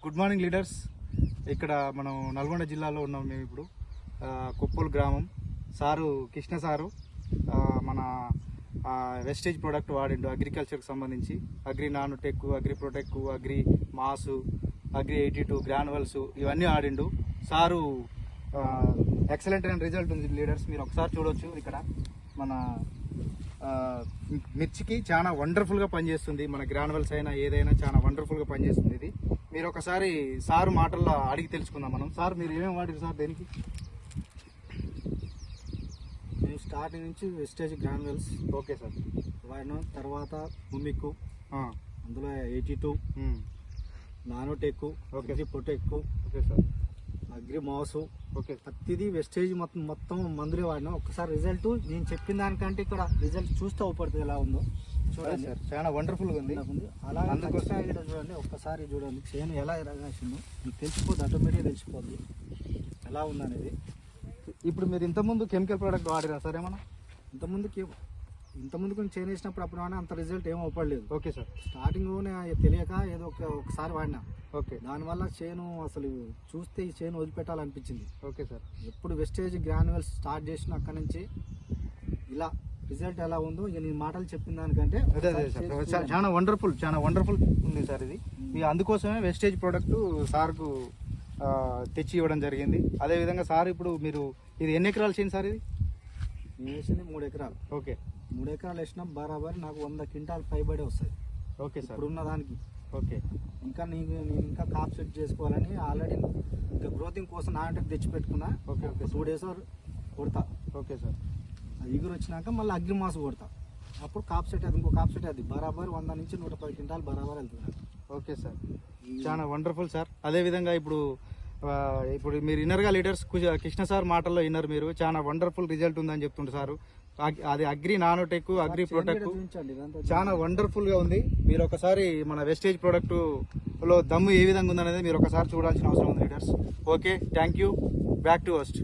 Good morning leaders. ఇక్కడ మనం నల్గొండ జిల్లాలో ఉన్నాం. మేము ఇప్పుడు కొప్పూలు గ్రామం. సారు కృష్ణ సారు మన వెస్టేజ్ ప్రోడక్ట్ వాడిండు అగ్రికల్చర్కి సంబంధించి. Agri nanotech, agri protech, agri మాసు, అగ్రి 82 గ్రానువల్స్ ఇవన్నీ ఆడిండు సారు. ఎక్సలెంట్ అయిన రిజల్ట్ ఉంది లీడర్స్. మీరు ఒకసారి చూడొచ్చు. ఇక్కడ మన మిర్చికి చాలా వండర్ఫుల్గా పనిచేస్తుంది. మన గ్రానువల్స్ అయినా ఏదైనా చాలా వండర్ఫుల్గా పనిచేస్తుంది. ఇది మీరు ఒకసారి సారు మాటల్లో అడిగి తెలుసుకుందాం మనం. సార్ మీరు ఏమేమి వాడారు సార్ దేనికి? మేము స్టార్టింగ్ నుంచి వెస్టేజ్ గ్రానువల్స్ ఓకే సార్ వాడినాం. తర్వాత ముమిక్కు, అందులో 82 Nanotech, agri Protec, okay sir, Agri మాసు, ఓకే ప్రతిదీ వెస్టేజ్ మొత్తం మందులే వాడినాం. ఒక్కసారి రిజల్ట్ నేను చెప్పిన దానికంటే ఇక్కడ రిజల్ట్ చూస్తే అవుపడుతుంది ఎలా ఉందో చూడండి సార్. చాలా వండర్ఫుల్గా ఉంది. అలాగే అందుకోసం చూడండి, ఒక్కసారి చూడండి చేను ఎలా రాసిందో మీకు తెలిసిపోద్ది, ఆటోమేటిక్గా తెలిసిపోద్ది ఎలా ఉందనేది. ఇప్పుడు మీరు ఇంతకుముందు కెమికల్ ప్రోడక్ట్ వాడిరా సార్ ఏమన్నా? ఇంతకుముందు కొంచెం చేంజ్ చేసినప్పుడు అప్పుడు అంత రిజల్ట్ ఏం అవ్వలేదు. Okay sir. స్టార్టింగ్లోనే తెలియక ఏదో ఒకసారి వాడినా. ఓకే. దానివల్ల చేను అసలు చూస్తే ఈ చేను వదిలిపెట్టాలనిపించింది. Okay sir. ఎప్పుడు వెస్టేజ్ గ్రానువల్స్ స్టార్ట్ చేసిన అక్కడి నుంచి ఇలా రిజల్ట్ ఎలా ఉందో ఇక నేను మాటలు చెప్పిన దానికంటే చాలా వండర్ఫుల్ ఉంది సార్ ఇది. మీ అందుకోసమే వెస్టేజ్ ప్రోడక్ట్ సార్కు తెచ్చి ఇవ్వడం జరిగింది. అదేవిధంగా సార్ ఇప్పుడు మీరు ఇది ఎన్ని ఎకరాలు చేయండి సార్? ఇది నేను వేసింది 3 ఎకరాలు. ఓకే. 3 ఎకరాలు వేసినా బరాబర్ నాకు 100 క్వింటాల్ పైబడి వస్తుంది. Okay sir. ఇప్పుడు ఉన్న దానికి ఓకే. ఇంకా నేను ఇంకా కాప్ సెట్ చేసుకోవాలని ఆల్రెడీ ఇంకా గ్రోతింగ్ కోసం నాటకు తెచ్చి పెట్టుకున్నా. ఓకే. ఓకే. 2 డేస్ కొడతా. Okay sir. అది ఎగురు వచ్చినాక మళ్ళీ అగ్రి మాసు కొడతా. అప్పుడు కాప్ సెట్ అది, ఇంకో కాప్ సెట్ అది బరాబర్ 100 నుంచి 110 క్వింటాల్ బరాబర్ వెళ్తుంది. Okay sir. చాలా వండర్ఫుల్ సార్. అదేవిధంగా ఇప్పుడు మీరు ఇన్నర్గా లీడర్స్ కృష్ణ సార్ మాటల్లో ఇన్నర్ మీరు చాలా వండర్ఫుల్ రిజల్ట్ ఉందని చెప్తుండే సారు. అది అగ్రి నానోటెక్, అగ్రి ప్రొటెక్ట్ చాలా వండర్ఫుల్ గా ఉంది. మీరు ఒకసారి మన వెస్టేజ్ ప్రోడక్ట్ లో దమ్ము ఏ విధంగా ఉందనేది మీరు ఒకసారి చూడాల్సిన అవసరం ఉంది leaders. Okay, thank you. Back to host.